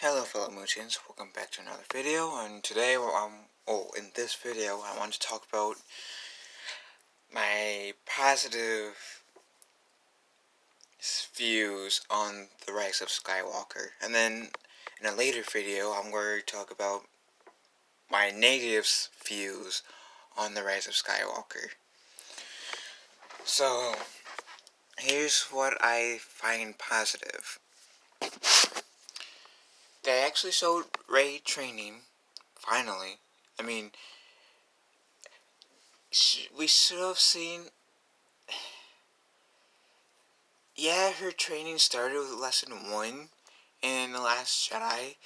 Hello fellow Moochins, welcome back to another video, and today in this video I want to talk about my positive views on the rise of Skywalker, and then in a later video I'm going to talk about my negative views on the rise of Skywalker. So, here's what I find positive. They actually showed Rey training, finally. I mean, we should have seen... Yeah, her training started with lesson 1 in The Last Jedi,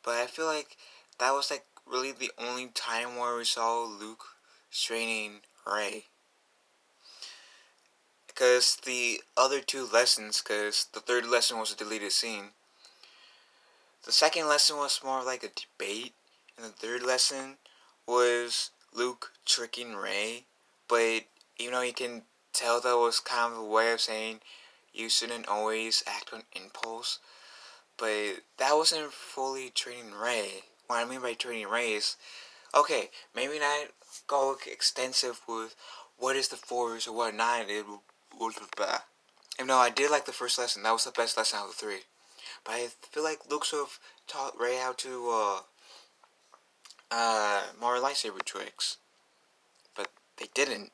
but I feel like that was like really the only time where we saw Luke training Rey. Because the other 2 lessons, because the 3rd lesson was a deleted scene, the 2nd lesson was more like a debate, and the 3rd lesson was Luke tricking Rey, but even though you can tell that was kind of a way of saying you shouldn't always act on impulse, but that wasn't fully training Rey. What I mean by training Rey is, okay, maybe not go extensive with what is the Force or what not. Even though I did like the first lesson, that was the best lesson out of the 3. But I feel like Luke sort of taught Rey how to more lightsaber tricks, but they didn't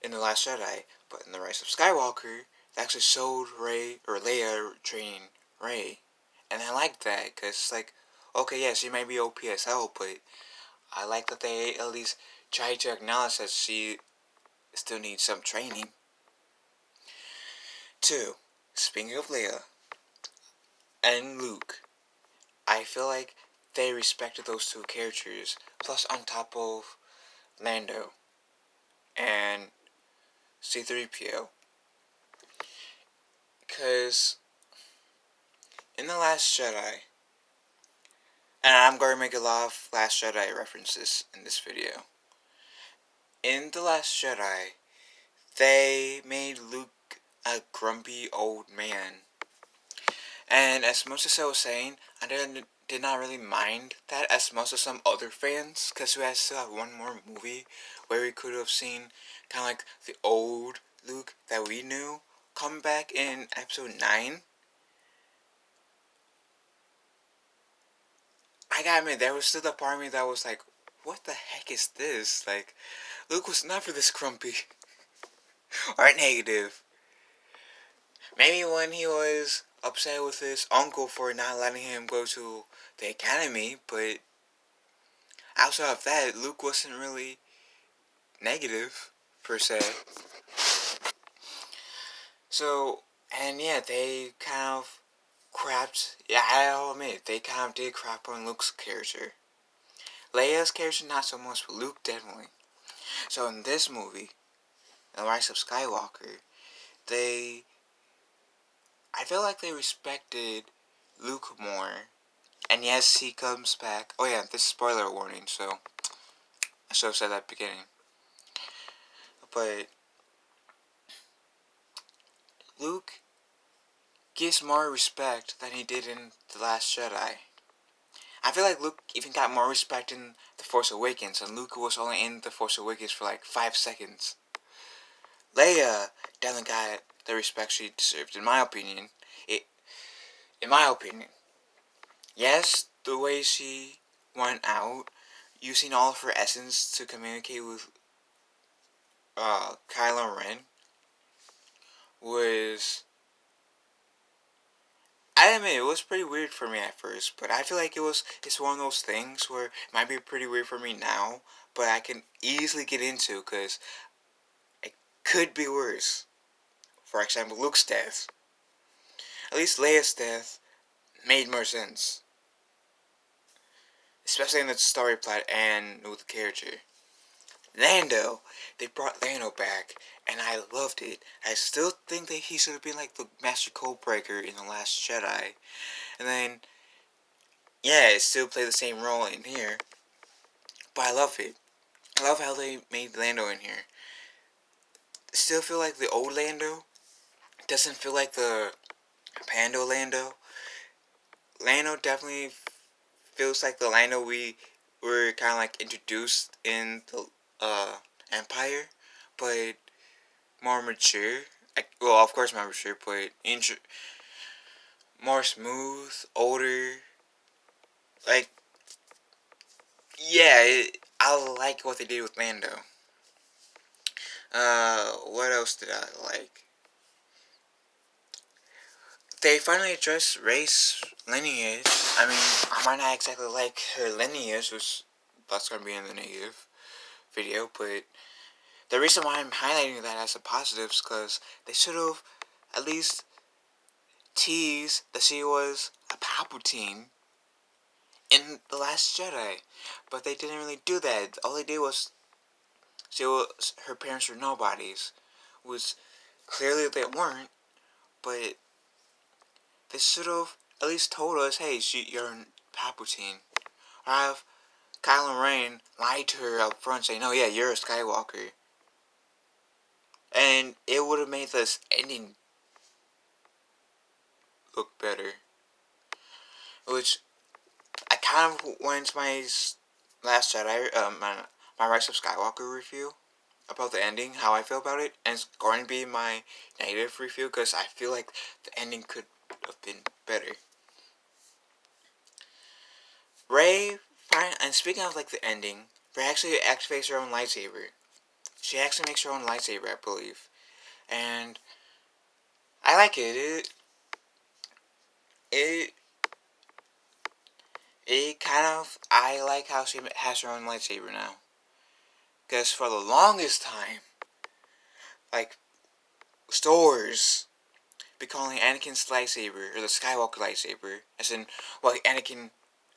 in The Last Jedi. But in The Rise of Skywalker, they actually showed Rey or Leia training Rey, and I like that because it's like, okay, yeah, she might be OP as hell, but I like that they at least try to acknowledge that she still needs some training. 2. Speaking of Leia and Luke, I feel like they respected those 2 characters, plus on top of Lando and C-3PO. Because in The Last Jedi, and I'm going to make a lot of Last Jedi references in this video. In The Last Jedi, they made Luke a grumpy old man. And as much as I was saying, I did not really mind that as much as some other fans, because we still have one more movie where we could have seen kind of like the old Luke that we knew come back in episode 9. I gotta admit, there was still the part of me that was like, what the heck is this? Like, Luke was never this grumpy. Or negative. Maybe when he was upset with his uncle for not letting him go to the academy, but outside of that, Luke wasn't really negative, per se. So, and yeah, they kind of crapped, yeah, I'll admit, they kind of did crap on Luke's character. Leia's character, not so much, but Luke definitely. So in this movie, The Rise of Skywalker, I feel like they respected Luke more. And yes, he comes back. Oh yeah, this is spoiler warning, so I should have said that at the beginning. But Luke gives more respect than he did in The Last Jedi. I feel like Luke even got more respect in The Force Awakens, and Luke was only in The Force Awakens for like 5 seconds. Leia definitely got the respect she deserved, in my opinion. Yes, the way she went out, using all of her essence to communicate with Kylo Ren, was... I admit, it was pretty weird for me at first, but I feel like it's one of those things where it might be pretty weird for me now, but I can easily get into, because it could be worse. For example, Luke's death. At least Leia's death made more sense. Especially in the story plot and with the character. Lando! They brought Lando back, and I loved it. I still think that he should have been like the Master Codebreaker in The Last Jedi. And then, yeah, it still played the same role in here. But I love it. I love how they made Lando in here. Still feel like the old Lando. Doesn't feel like the Pando Lando. Lando definitely feels like the Lando we were kind of like introduced in the Empire, but more mature. Well, of course, more mature, but more smooth, older. Like, yeah, I like what they did with Lando. What else did I like? They finally addressed race lineage. I mean, I might not exactly like her lineage, which that's gonna be in the negative video, but the reason why I'm highlighting that as a positive is because they should have at least teased that she was a Palpatine in The Last Jedi, but they didn't really do that. All they did was her parents were nobodies, which clearly they weren't, but they should have at least told us, hey, you're Palpatine. Or have Kylo Ren lie to her up front saying, oh yeah, you're a Skywalker. And it would have made this ending look better. Which, I kind of went to my Last Jedi, my Rise of Skywalker review about the ending, how I feel about it, and it's going to be my negative review because I feel like the ending could have been better. Rey, and speaking of like the ending, Rey actually activates her own lightsaber. She actually makes her own lightsaber, I believe, and I like it. It it kind of I like how she has her own lightsaber now, because for the longest time, like stores be calling Anakin's lightsaber or the Skywalker lightsaber, as in what Anakin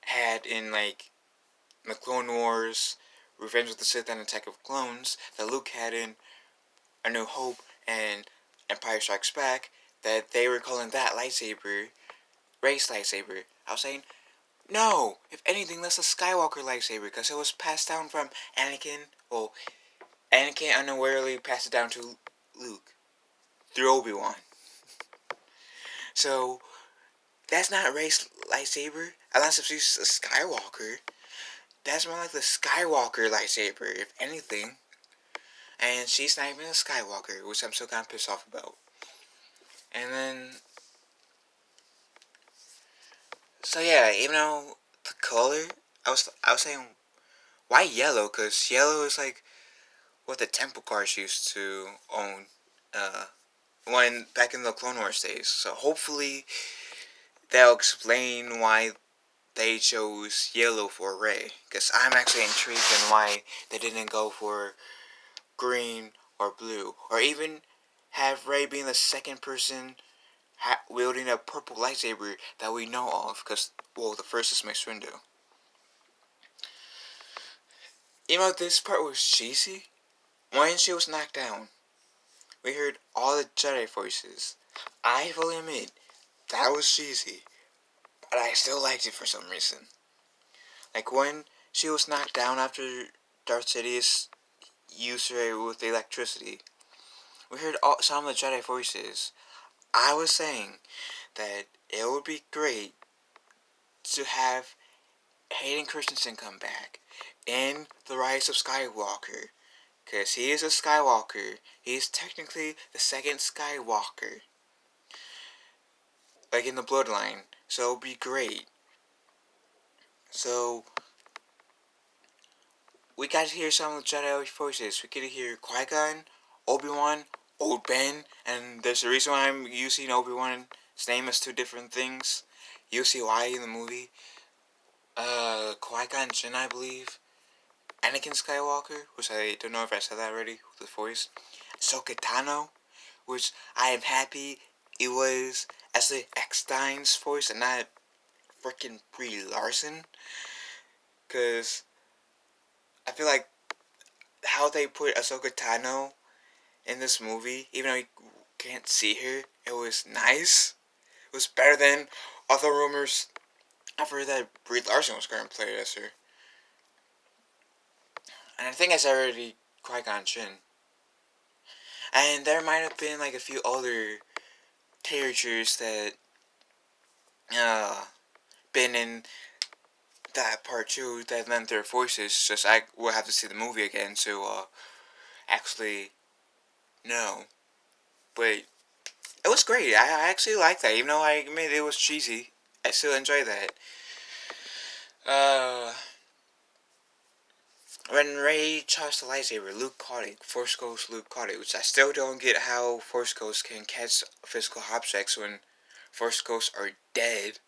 had in like the Clone Wars, Revenge of the Sith, and Attack of Clones, that Luke had in A New Hope and Empire Strikes Back, that they were calling that lightsaber Rey's lightsaber. I was saying, no, if anything, that's a Skywalker lightsaber, because it was passed down from Anakin. Well, Anakin unawarely passed it down to Luke through Obi-Wan. So, that's not Rey's lightsaber, unless if she's a Skywalker. That's more like the Skywalker lightsaber, if anything. And she's not even a Skywalker, which I'm still kind of pissed off about. And then, so yeah, even though the color, I was saying, why yellow? Because yellow is like what the temple cars used to own, when back in the Clone Wars days. So hopefully that'll explain why they chose yellow for Rey. Because I'm actually intrigued in why they didn't go for green or blue, or even have Rey being the second person wielding a purple lightsaber that we know of. Because well, the first is Mace Windu. Even though this part was cheesy, when she was knocked down, we heard all the Jedi voices. I fully admit, that was cheesy, but I still liked it for some reason. Like when she was knocked down after Darth Sidious used her with electricity, we heard some of the Jedi voices. I was saying that it would be great to have Hayden Christensen come back in The Rise of Skywalker, because he is a Skywalker. He is technically the second Skywalker, like in the bloodline. So it would be great. So we got to hear some of the Jedi voices. We get to hear Qui-Gon, Obi-Wan, Old Ben, and there's a reason why I'm using Obi-Wan's name as two different things. You'll see why in the movie. Qui-Gon Jinn, I believe. Anakin Skywalker, which I don't know if I said that already with the voice. Ahsoka Tano, which I am happy it was Ashley Eckstein's voice and not freaking Brie Larson. Because I feel like how they put Ahsoka Tano in this movie, even though you can't see her, it was nice. It was better than other rumors. I've heard that Brie Larson was going to play as her. And I think I said already Qui-Gon Jinn. And there might have been like a few other characters that and in that part too, that lent their voices. Just I will have to see the movie again to actually know. But it was great. I actually liked that, even though I admit it was cheesy. I still enjoy that. Uh, when Ray charged the lightsaber, Luke caught it. Force Ghost Luke caught it, which I still don't get how Force Ghosts can catch physical objects when Force Ghosts are dead.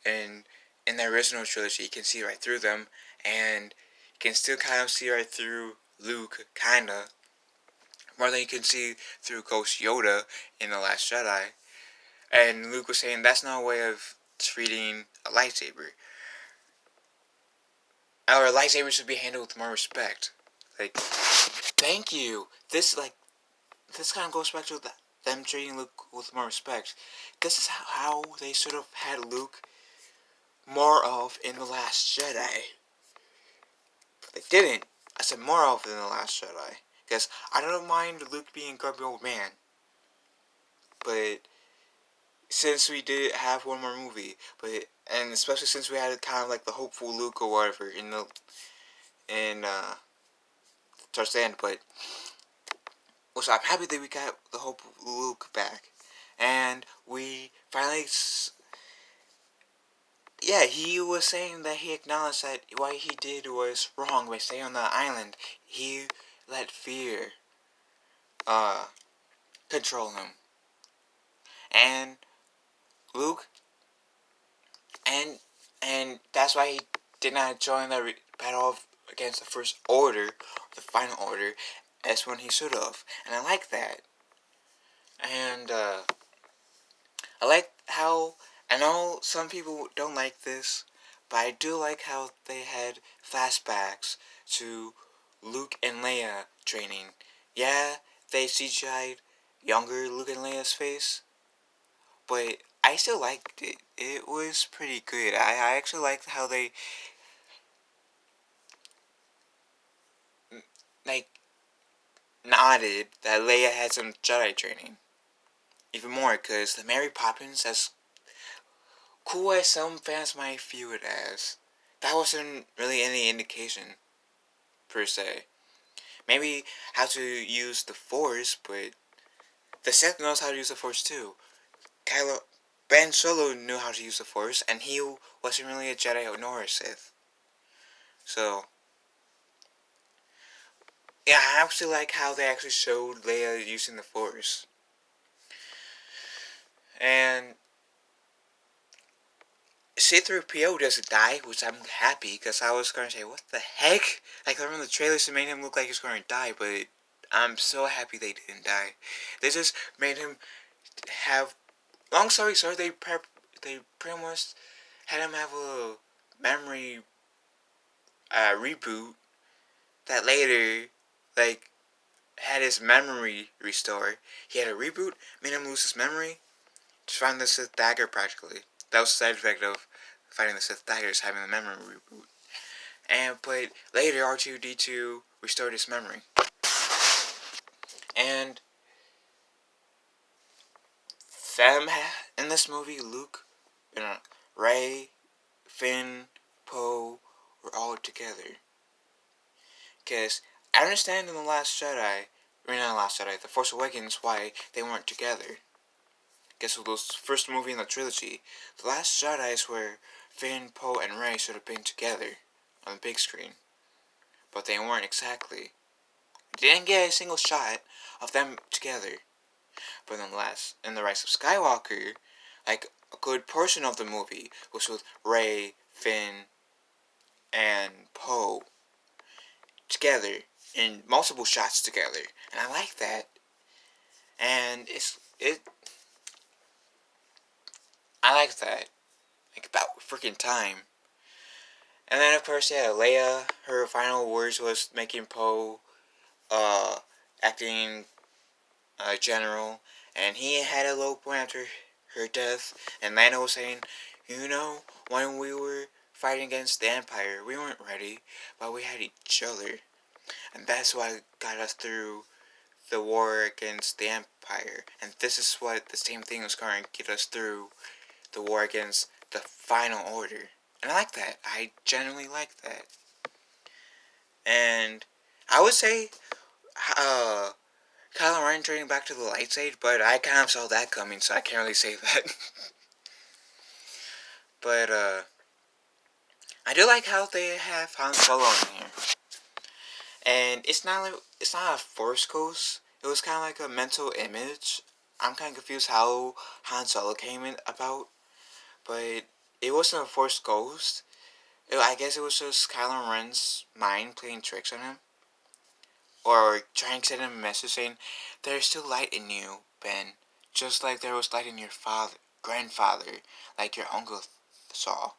And in the original trilogy, you can see right through them, and you can still kind of see right through Luke, kinda, more than you can see through Ghost Yoda in The Last Jedi. And Luke was saying that's not a way of treating a lightsaber. Our lightsabers should be handled with more respect. Like, thank you. This kind of goes back to them treating Luke with more respect. This is how they sort of had Luke more of in The Last Jedi. But they didn't. I said more of in The Last Jedi. Because I don't mind Luke being a grumpy old man. But since we did have one more movie, and especially since we had kind of like the hopeful Luke or whatever in towards the end, but so I'm happy that we got the hopeful Luke back, and we finally, yeah, he was saying that he acknowledged that what he did was wrong by staying on the island. He let fear uh control him, and Luke, and that's why he did not join the battle against the First Order, the Final Order, as when he should have. And I like that. And I like how, I know some people don't like this, but I do like how they had flashbacks to Luke and Leia training. Yeah, they CGI'd younger Luke and Leia's face, but I still liked it. It was pretty good. I actually liked how they like nodded that Leia had some Jedi training. Even more, because the Mary Poppins, as cool as some fans might view it as, that wasn't really any indication, per se. Maybe how to use the Force, but the Sith knows how to use the Force too. Ben Solo knew how to use the Force, and he wasn't really a Jedi nor a Sith. So, yeah, I actually like how they actually showed Leia using the Force. And C-3PO doesn't die, which I'm happy, because I was going to say, what the heck? Like, I remember the trailers that made him look like he was going to die, but I'm so happy they didn't die. They just made him have, long story short, they pretty much had him have a memory reboot that later, like, had his memory restored. He had a reboot, made him lose his memory, just find the Sith dagger practically. That was the side effect of fighting the Sith daggers, having the memory reboot. But later R2-D2 restored his memory. And them in this movie, Luke, Rey, Finn, Poe were all together. Because I understand in The Last Jedi, The Force Awakens, why they weren't together. Guess what? Those first movie in the trilogy, The Last Jedi is where Finn, Poe, and Rey should have been together on the big screen, but they weren't exactly. You didn't get a single shot of them together. But nonetheless, in The Rise of Skywalker, like a good portion of the movie was with Rey, Finn, and Poe together in multiple shots together, and I like that. And I like that. Like about freaking time. And then of course, yeah, Leia, her final words was making Poe acting general, and he had a low point after her death, and Lando was saying, you know, when we were fighting against the Empire, we weren't ready, but we had each other, and that's what got us through the war against the Empire, and this is what the same thing was going to get us through the war against the final order. And I like that. I genuinely like that. And I would say, Kylo Ren turning back to the light side, but I kind of saw that coming, so I can't really say that. But, I do like how they have Han Solo in here. And it's not a force ghost. It was kind of like a mental image. I'm kind of confused how Han Solo came in about, but it wasn't a force ghost. I guess it was just Kylo Ren's mind playing tricks on him, or trying to send him a message saying, "There's still light in you, Ben, just like there was light in your grandfather, like your uncle saw."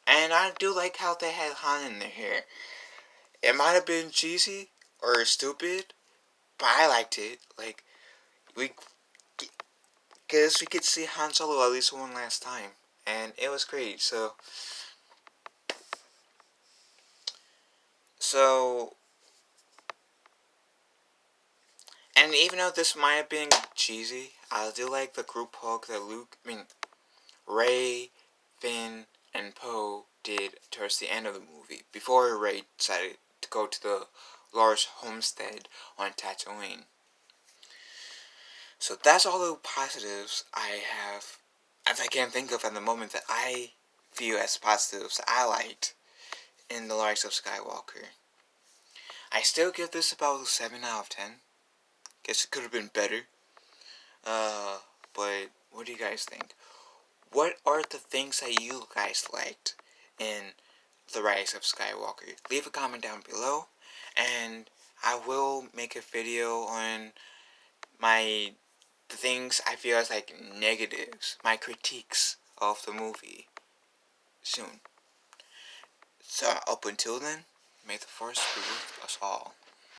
And I do like how they had Han in their hair. It might have been cheesy or stupid, but I liked it. Like, we, because we could see Han Solo at least one last time, and it was great. So, and even though this might have been cheesy, I do like the group hug that Rey, Finn, and Poe did towards the end of the movie, before Rey decided to go to the large homestead on Tatooine. So that's all the positives I have, as I can think of at the moment, that I view as positives I liked in The Rise of Skywalker. I still give this about a 7 out of 10. Guess it could have been better. But what do you guys think? What are the things that you guys liked in The Rise of Skywalker? Leave a comment down below, and I will make a video on the things I feel as like negatives, my critiques of the movie soon. So up until then, may the force be with us all.